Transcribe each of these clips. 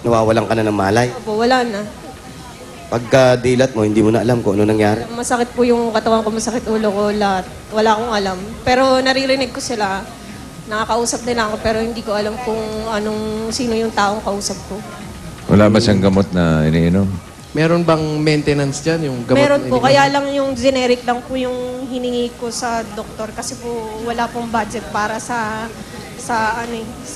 nawawalan ka na ng malay. Opo, wala na. Pagka dilat mo, hindi mo na alam kung ano nangyari. Masakit po yung katawan ko, masakit ulo ko, lahat. Wala akong alam. Pero naririnig ko sila. Nakakausap nila ako, pero hindi ko alam kung sino yung taong kausap ko. Wala ba siyang gamot na iniinom? Meron bang maintenance dyan? Yung gamot Meron na po, iniinom? kaya lang yung generic lang po yung hiningi ko sa doktor kasi po wala pong budget para sa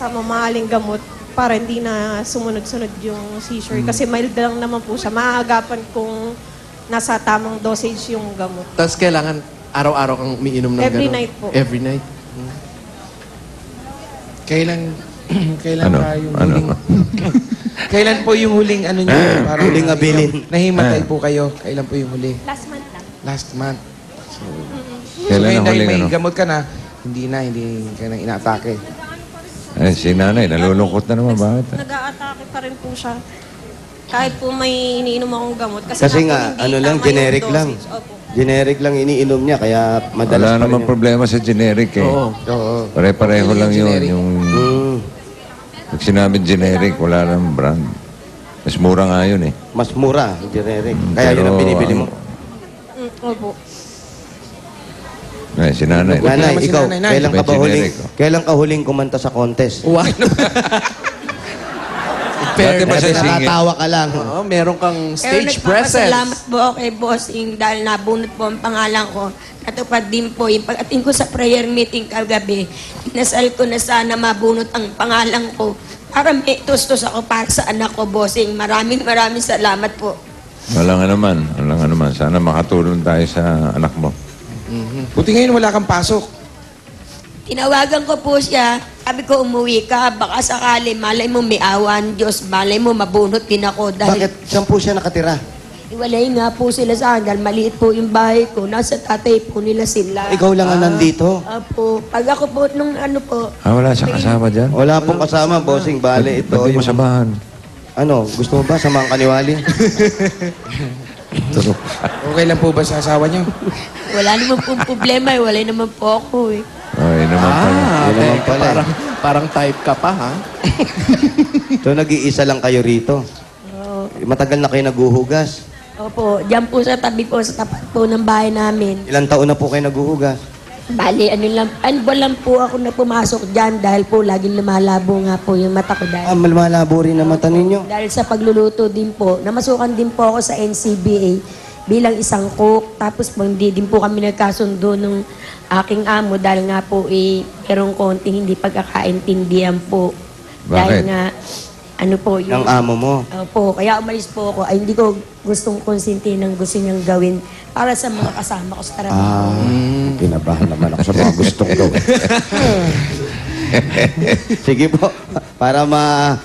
mamahaling gamot para hindi na sumunod-sunod yung seizure. Kasi mild lang naman po siya. Maaagapan kung nasa tamang dosage yung gamot. Tapos kailangan araw-araw kang umiinom ng Every gano'n? night po. Every night? Kailan Ano? ba yung Ano? huling... Kailan po yung huling ano niyo? Parang Huling abilin. Nahimatay po kayo. Kailan po yung huli? Last month lang. Last month. Kailan ngayon ang dahil huling may ano? gamot ka na, hindi ka na inaatake. Eh, si nanay, nalulungkot na naman. Bakit? Nag-a-atake pa rin po siya. Kahit po may iniinom akong gamot. Kasi nga, po, hindi ano lang, tama yung generic lang. dosage. Opo. Generic lang iniinom niya, kaya madalas Wala pa rin naman yung... problema sa generic eh. Oo. Oo. Pare-pareho lang yun. Generic. Yung, Mm, pag sinabing generic, wala nang brand. Mas mura nga yun eh. mas mura, generic. Kaya yun ang Pero, binibili mo. Opo. Eh, si nanay. Buti Nanay, naman si ikaw, nanay, Nay. kailan ka ba May huling, generic, oh. kailan ka huling kumanta sa contest? Wow. Dati ba Kasi siya singit? nakatawa ka lang. Oo, meron kang Pero stage nagpapasalamat presence. po ako kay Bossing dahil nabunot po ang pangalan ko. Natupad din po yung pag-ating ko sa prayer meeting kagabi. Nasal ko na sana mabunot ang pangalan ko para may tustos ako para sa anak ko, Bossing. Maraming salamat po. Wala nga naman. Sana makatulong tayo sa anak mo. Buti ngayon wala kang pasok. Tinawagan ko po siya. Sabi ko, umuwi ka. Baka sakali, malay mo may awan, Diyos. Malay mo, mabunot din ako. Dahil Bakit? Saan po siya nakatira? iwalay nga po sila sa akin. Dahil maliit po yung bahay ko. Nasa tatay po nila sila. Ikaw lang ang nandito. Apo, pag ako po nung ano po, Wala siyang kasama dyan? Wala pong kasama, bossing. Bale, ito. Ba't di mo Yung, samahan? ano, gusto mo ba samahan kaniwali? Okay lang po ba sa asawa niyo? wala naman pong problema eh. Wala naman po ako eh. Ay, naman pala. Yun naman teka, pala eh. parang type ka pa, ha? So, nag-iisa lang kayo rito. Matagal na kayo naguhugas. Opo, diyan po sa tabi po, sa tapat po ng bahay namin. Ilang taon na po kayo naguhugas? Bali, ano lang po ako na pumasok dyan dahil po laging lumalabo nga po yung mata ko dahil. Malabo rin ang mata ninyo. Dahil sa pagluluto din po, namasukan din po ako sa NCBA bilang isang cook. Tapos po, hindi din po kami nagkasundo ng aking amo dahil nga po merong konting hindi pagkakaintindihan po. Bakit? Dahil nga, ano po Ng amo mo. Opo, kaya umalis po ako. Ay, hindi ko gustong konsinti ng gusto niyang gawin para sa mga kasama ko sa trabaho. Kinabahan naman ako sa mga gustong ko. Sige po, para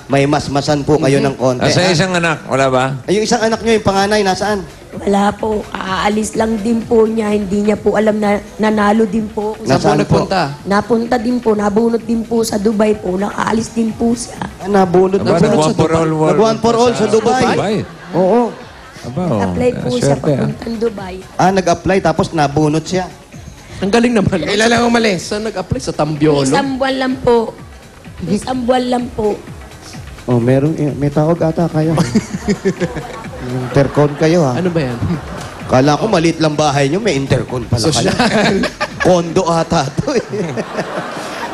may masmasan po kayo ng konti. Sa ha? isang anak, wala ba? Ay, yung isang anak nyo, yung panganay, nasaan? Wala po, aalis lang din po niya. Hindi niya po alam na nanalo din po. Saan po Nasaan po? nagpunta? Napunta din po, nabunot din po sa Dubai po. Nakaalis din po siya. Nabunot Aba, na nag-one for all. Nag-one for all sa Dubai. Oo. Aba, oh, Apply po siya swerte, ah. papuntang Dubai. Nag-apply tapos nabunot siya. Ang galing naman. Kailan lang umalis? Saan nag-apply? Sa Tambiolo? Isang buwan lang po. Isang buwan lang po. Oh, may tawag ata kayo. Intercon kayo ha. Ano ba yan? Kala ko maliit lang bahay nyo, may intercon pala Social. kayo. Kondo ata to eh.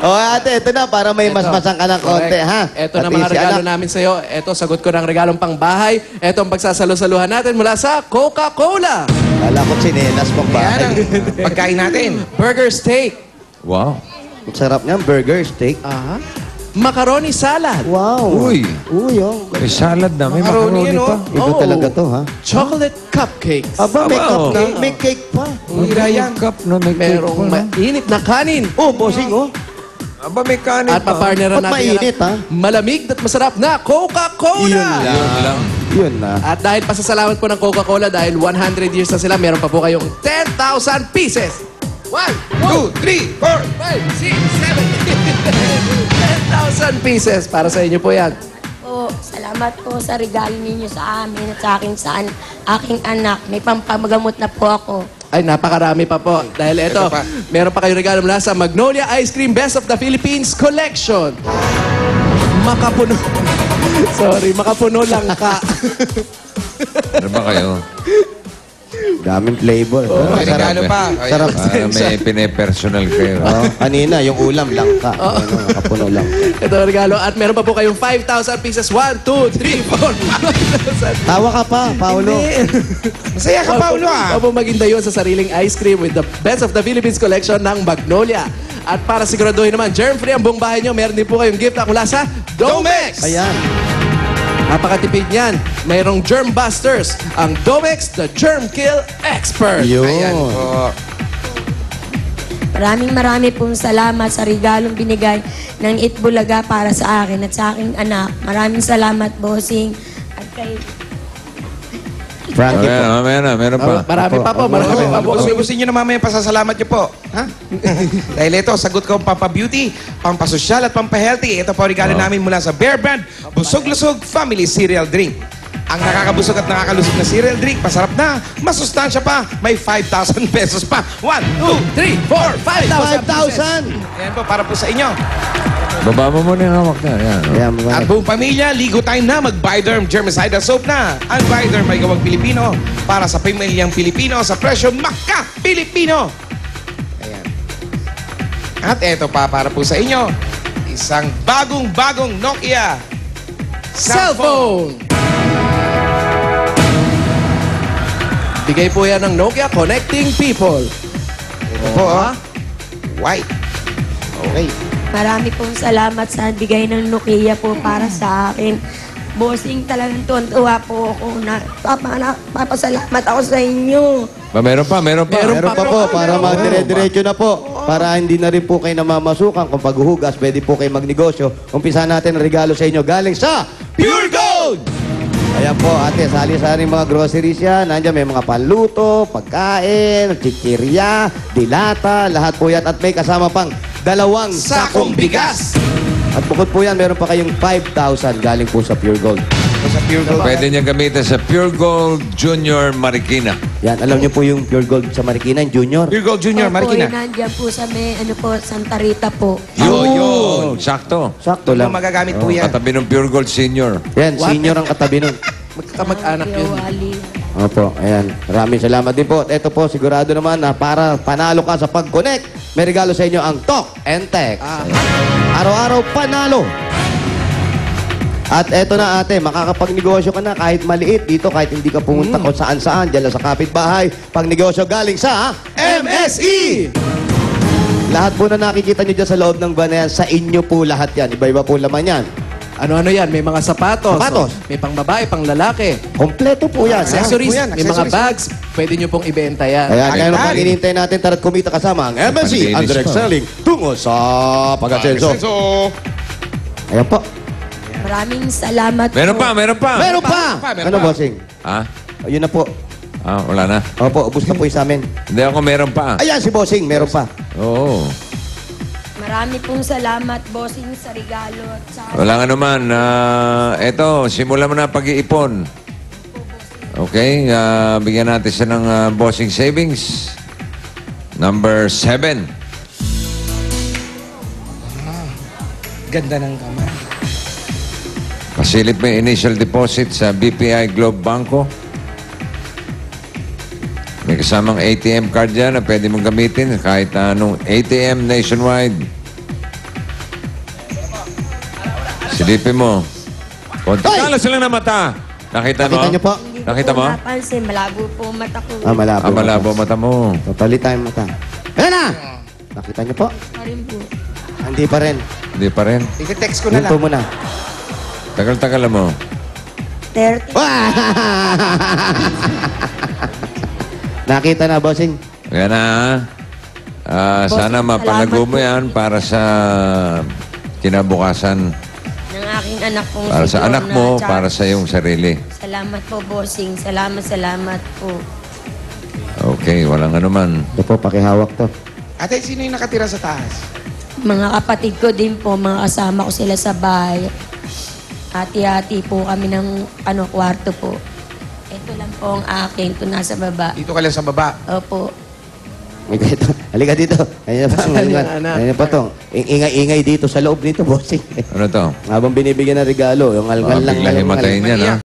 O ate, ito na para may masmasan ka ng konti Correct. ha. Ito At na mga si regalo anak, namin sa'yo. Ito, sagot ko ng regalong pang bahay. Ito ang pagsasalo-saluhan natin mula sa Coca-Cola. Kala ko sinelas pang Yan bahay. ang pagkain natin. Burger steak. Wow. Ang sarap niyan, burger, steak. Aha. Macaroni salad. Wow. Uy. Uy, oh. May salad na. May Macaroni macaroni yun, pa. oh. Iba Oh. talaga to ha. Chocolate cupcakes. Aba, may Aba, oh. cupcake, may cake pa. Hira yan. Cup na may cake Merong pa, no? mainit na kanin. Oh, bossing oh. Aba, may kanin At papartneran Ba't natin mainit, ha? malamig at masarap na Coca-Cola. Yun lang. Yun na. At dahil pasasalamat po ng Coca-Cola dahil 100 years na sila, meron pa po kayong 10,000 pieces. 1, 2, 3, 4. 5, 6, 7. 10,000 pieces para sa inyo po yan. Po, salamat po sa regalo ninyo sa amin at sa aking anak. May pampamagamot na po ako. Ay, napakarami pa po. Dahil ito, pa. meron pa kayong regalo mula sa Magnolia Ice Cream Best of the Philippines Collection. Sorry, makapuno lang ka. Ano ba kayo? Daming flavor. May regalo pa. Sarap. Para may pine-personal kayo. Oh, kanina, yung ulam lang ka. Ano, nakapuno lang. Ito ang regalo. At meron pa po kayong 5,000 pieces. 1, 2, 3, 4, 5,000. Tawa ka pa, Paolo. Masaya ka, Paulo, ah. Huwag po magindayon sa sariling ice cream with the Best of the Philippines collection ng Magnolia. At para siguraduhin naman, germ-free ang buong bahay nyo, meron din po kayong gift na mula sa Domex! Ayan. Napakatipid niyan. Mayroong Germ Busters, ang Domex, the Germ Kill Expert. Yun. Ayan po. Maraming pong salamat sa regalong binigay ng Itbulaga para sa akin at sa aking anak. Maraming salamat, bossing. At kay Frankie po. Mamaya na, meron pa. Marami pa po, marami pa po. Gusto niyo na mamaya pasasalamat niyo po. Ha? Dahil ito, sagot ko pampa-beauty, pampasosyal at pampa-healthy. Ito po regalo namin mula sa Bear Brand Busog-Lusog Family Cereal Drink. Ang nakakabusog at nakakalusog na cereal drink, masarap na, masustansya pa, may 5,000 pesos pa. 1, 2, 3, 4, 5,000. 5,000! Ayan po, para po sa inyo. Baba mo muna yung hawak na. Yan. Ayan, At buong pamilya, ligo tayo na mag-Bioderm Germicidal Soap na. Ang Bioderm may gawang Pilipino para sa pamilyang Pilipino sa presyo maka-Pilipino. Ayan. At eto pa para po sa inyo, isang bagong-bagong Nokia Cellphone! Bigay po yan ng Nokia Connecting People. Ito po, oh. White. Okay. marami pong salamat sa bigay ng Nokia po para sa akin. Bossing, talagang tuwan-tuwa po ako na papasalamat ako sa inyo. Meron pa. Meron pa po, para magdire-diretso na po. Para hindi na rin po kayo namamasukan kung paghuhugas, pwede po kayo magnegosyo. Umpisa natin ang regalo sa inyo galing sa Pure Gold! Ayan po, ate, sali-sali mga groceries yan. Nandiyan may mga panluto, pagkain, chichirya, dilata, lahat po yan. At may kasama pang 2 sakong bigas. At bukod po yan, meron pa kayong 5,000 galing po sa Pure Gold. Sa Pure Gold. Pwede niya gamitin sa Pure Gold Junior Marikina. Yan, alam niyo po yung Pure Gold sa Marikina, yung Junior. Pure Gold Junior, Opo, Marikina. yun, nandiyan po sa may, Santa Rita po. Yun. Sakto. Sakto Ito lang. magagamit po yan. Katabi ng Pure Gold Senior. Yan, senior ang katabi nun. Magkakamag-anak yun. Wali. Opo, ayan. Maraming salamat din po. At ito po, sigurado naman na para panalo ka sa pag-connect, may regalo sa inyo ang Talk and Text. Araw-araw panalo. At eto na ate, makakapagnegosyo ka na kahit maliit dito, kahit hindi ka pumunta kung saan-saan, dyan lang sa kapitbahay. Pagnegosyo galing sa MSE! Lahat po na nakikita nyo dyan sa loob ng van na yan, sa inyo po lahat yan. Iba-iba po laman yan. Ano-ano yan? May mga sapatos. Sapatos. May pang babae, pang lalaki. Kompleto po yan. Accessories. po yan, May mga accessories. bags. Pwede nyo pong ibenta yan. Kaya kaya Agad. pag inintay natin tara't kumita kasama ang MSC Pag-inis ang direct pa. selling tungo sa pag-asenso. Ayan po. Maraming salamat Meron po. pa. Meron pa! Meron Ano, pa. bossing? Ha? Ayun na po. Wala na. Opo, ubus na po yung sa amin. Hindi ako meron pa. Ayan si bossing, meron pa. Oo. Marami pong salamat, bossing, sa regalo. At sa... Wala nga naman. Eto, simulan mo na pag-iipon. Okay, bigyan natin siya ng bossing savings. Number 7. Ganda ng kamay. Pasilip mo yung initial deposit sa BPI Globe Banco. May kasamang ATM card dyan na pwede mong gamitin kahit anong ATM nationwide. Silipin mo. Konti Ay! kalas lang na mata. Nakita mo? Nakita niyo po? Hindi Nakita ko mo? po napansin. Malabo po ang mata ko. Malabo. Malabo mata mo. Totally time mata. Ayan na! Nakita niyo po? Pa rin po. Hindi pa rin. Hindi pa rin. I-text ko na Hinto lang. mo na. Tagal-tagal mo. 30. Nakita na, bossing. Kaya na, sana Boss, mapalago salamat mo yan para sa kinabukasan. Ng aking anak pong Para si sa anak Jonah, mo, tsaka- para sa iyong sarili. Salamat po, bossing. Salamat po. Okay, walang anuman. Ito po, pakihawak to. Ate, sino yung nakatira sa taas? Mga kapatid ko din po, mga kasama ko sila sa bahay. Hati-hati po kami ng kwarto po. Ito lang po ang akin. Ito nasa baba. Dito ka lang sa baba. Opo. May ganito. Halika dito. Kanina pa ang Asan yung halungan. anak? Kanina pa to. Ingay-ingay dito sa loob nito, bossing. Ano to? Habang binibigyan ng regalo, yung algal lang. Bigla himatayin yan, ha?